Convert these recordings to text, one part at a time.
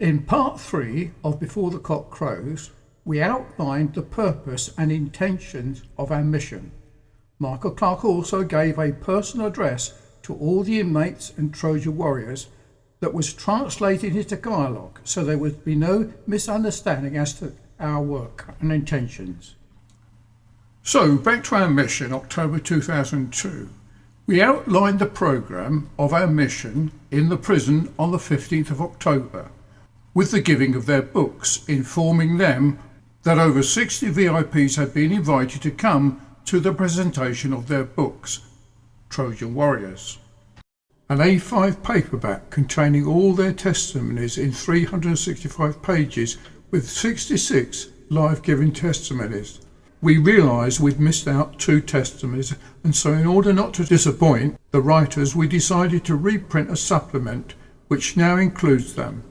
In part 3 of Before the Cock Crows, we outlined the purpose and intentions of our mission. Michael Clark also gave a personal address to all the inmates and Trojan Warriors that was translated into dialogue, so there would be no misunderstanding as to our work and intentions. So, back to our mission, October 2002. We outlined the programme of our mission in the prison on the 15th of October, with the giving of their books, informing them that over 60 VIPs had been invited to come to the presentation of their books, Trojan Warriors. An A5 paperback containing all their testimonies in 365 pages with 66 life-giving testimonies. We realised we'd missed out 2 testimonies, and so in order not to disappoint the writers, we decided to reprint a supplement which now includes them.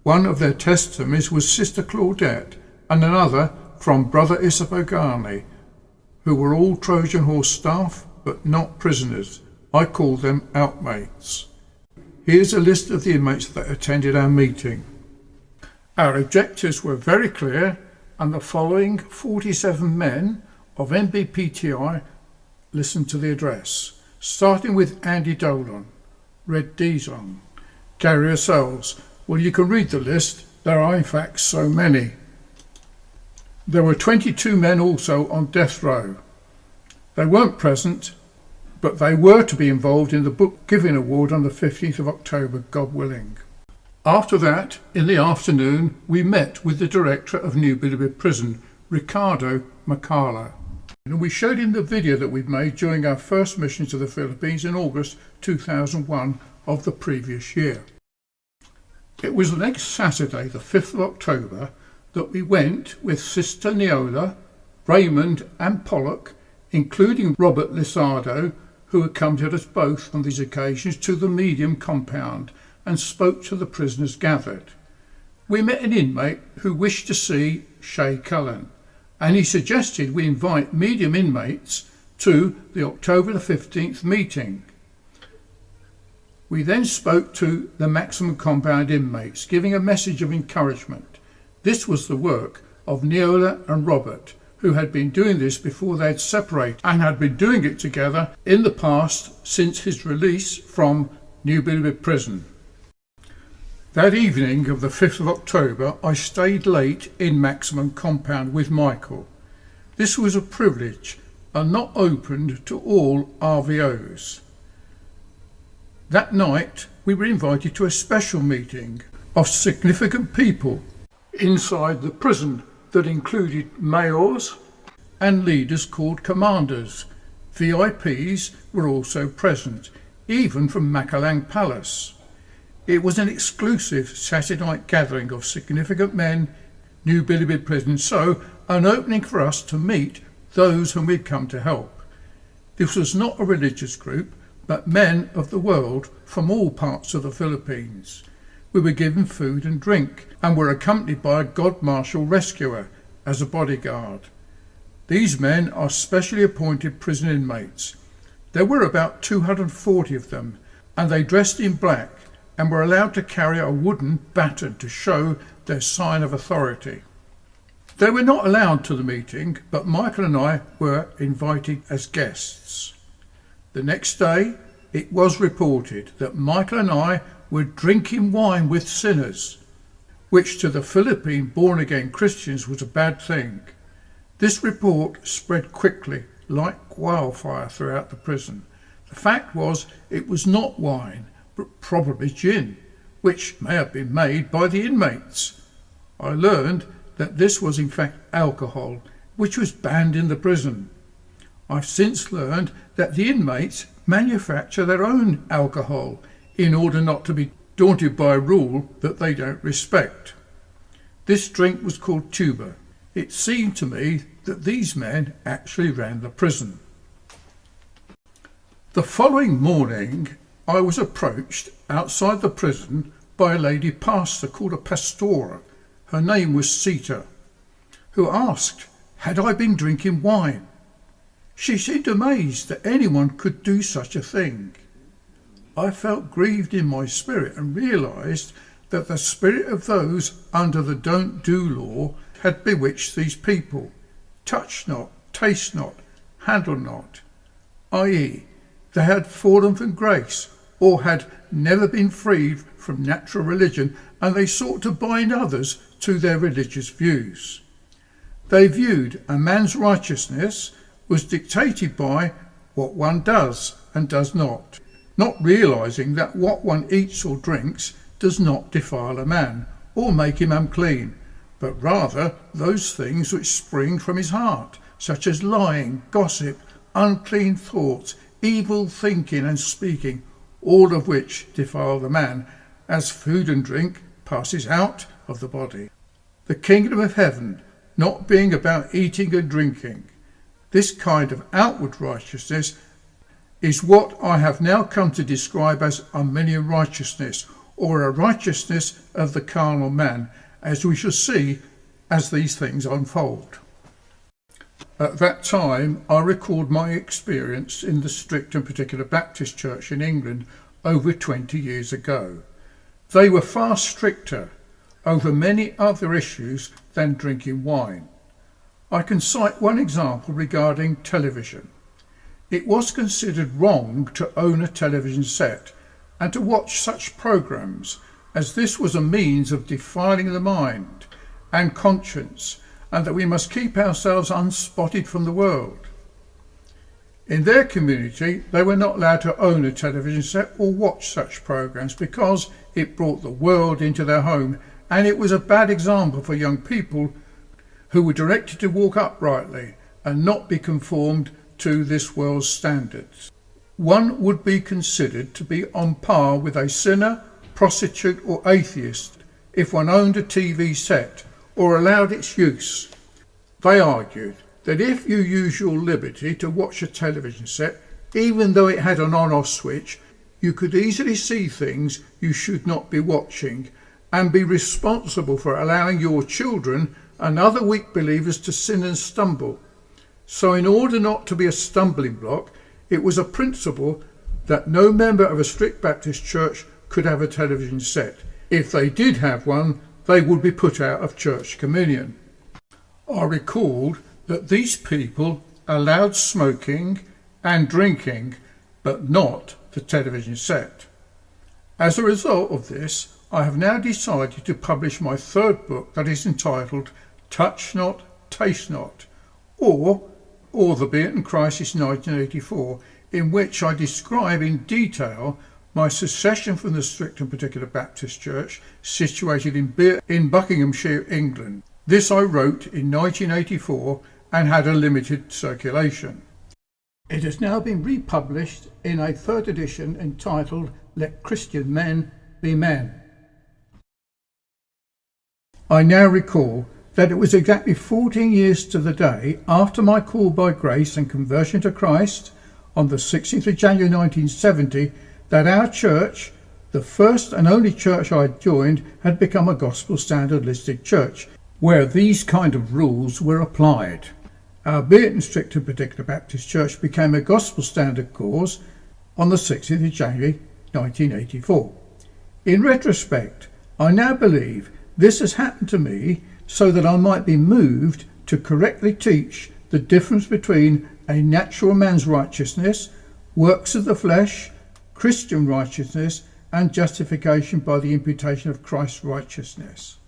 One of their testimonies was Sister Claudette, and another from Brother Isabogani, who were all Trojan Horse staff but not prisoners. I call them outmates. Here's a list of the inmates that attended our meeting. Our objectives were very clear, and the following 47 men of NBPTI listened to the address, starting with Andy Dolan, Red Dizon, Gary Sells. Well, you can read the list. There are in fact so many. There were 22 men also on death row. They weren't present, but they were to be involved in the book giving award on the 15th of October, God willing. After that, in the afternoon, we met with the director of New Bilibid Prison, Ricardo Macala, and we showed him the video that we'd made during our first mission to the Philippines in August 2001 of the previous year. It was the next Saturday, the 5th of October, that we went with Sister Neola, Raymond and Pollock, including Robert Lizardo, who accompanied us both on these occasions, to the medium compound and spoke to the prisoners gathered. We met an inmate who wished to see Shay Cullen, and he suggested we invite medium inmates to the October the 15th meeting. We then spoke to the maximum compound inmates, giving a message of encouragement. This was the work of Neola and Robert, who had been doing this before they had separated and had been doing it together in the past since his release from New Bilibid Prison. That evening of the 5th of October, I stayed late in maximum compound with Michael. This was a privilege and not opened to all RVOs. That night, we were invited to a special meeting of significant people inside the prison that included mayors and leaders called commanders. VIPs were also present, even from Makalang Palace. It was an exclusive Saturday night gathering of significant men, New Bilibid Prison, so an opening for us to meet those whom we'd come to help. This was not a religious group, but men of the world from all parts of the Philippines. We were given food and drink and were accompanied by a God Marshal rescuer as a bodyguard. These men are specially appointed prison inmates. There were about 240 of them, and they dressed in black and were allowed to carry a wooden baton to show their sign of authority. They were not allowed to the meeting, but Michael and I were invited as guests. The next day, it was reported that Michael and I were drinking wine with sinners, which to the Philippine born-again Christians was a bad thing. This report spread quickly, like wildfire, throughout the prison. The fact was, it was not wine, but probably gin, which may have been made by the inmates. I learned that this was in fact alcohol, which was banned in the prison. I've since learned that the inmates manufacture their own alcohol in order not to be daunted by a rule that they don't respect. This drink was called tuba. It seemed to me that these men actually ran the prison. The following morning, I was approached outside the prison by a lady pastor called a pastora. Her name was Sita, who asked, had I been drinking wine? She seemed amazed that anyone could do such a thing. I felt grieved in my spirit and realised that the spirit of those under the don't do law had bewitched these people. Touch not, taste not, handle not, i.e., they had fallen from grace or had never been freed from natural religion, and they sought to bind others to their religious views. They viewed a man's righteousness was dictated by what one does and does not realising that what one eats or drinks does not defile a man or make him unclean, but rather those things which spring from his heart, such as lying, gossip, unclean thoughts, evil thinking and speaking, all of which defile the man, as food and drink passes out of the body. The kingdom of heaven not being about eating and drinking. This kind of outward righteousness is what I have now come to describe as Arminian righteousness, or a righteousness of the carnal man, as we shall see as these things unfold. At that time, I record my experience in the strict and particular Baptist Church in England over 20 years ago. They were far stricter over many other issues than drinking wine. I can cite one example regarding television. It was considered wrong to own a television set and to watch such programs, as this was a means of defiling the mind and conscience, and that we must keep ourselves unspotted from the world. In their community, they were not allowed to own a television set or watch such programs because it brought the world into their home, and it was a bad example for young people who were directed to walk uprightly and not be conformed to this world's standards. One would be considered to be on par with a sinner, prostitute or atheist if one owned a TV set or allowed its use. They argued that if you use your liberty to watch a television set, even though it had an on-off switch, you could easily see things you should not be watching and be responsible for allowing your children and other weak believers to sin and stumble. So in order not to be a stumbling block, it was a principle that no member of a strict Baptist church could have a television set. If they did have one, they would be put out of church communion. I recalled that these people allowed smoking and drinking, but not the television set. As a result of this, I have now decided to publish my third book that is entitled Touch Not, Taste Not, or The Beaten Crisis 1984, in which I describe in detail my secession from the strict and particular Baptist Church situated in Buckinghamshire, England. This I wrote in 1984 and had a limited circulation. It has now been republished in a third edition entitled Let Christian Men Be Men. I now recall that it was exactly 14 years to the day after my call by grace and conversion to Christ on the 16th of January 1970 that our church, the first and only church I had joined, had become a gospel standard listed church where these kind of rules were applied. Our Beaten Strict and Particular Baptist Church became a gospel standard cause on the 16th of January 1984. In retrospect, I now believe this has happened to me so that I might be moved to correctly teach the difference between a natural man's righteousness, works of the flesh, Christian righteousness, and justification by the imputation of Christ's righteousness.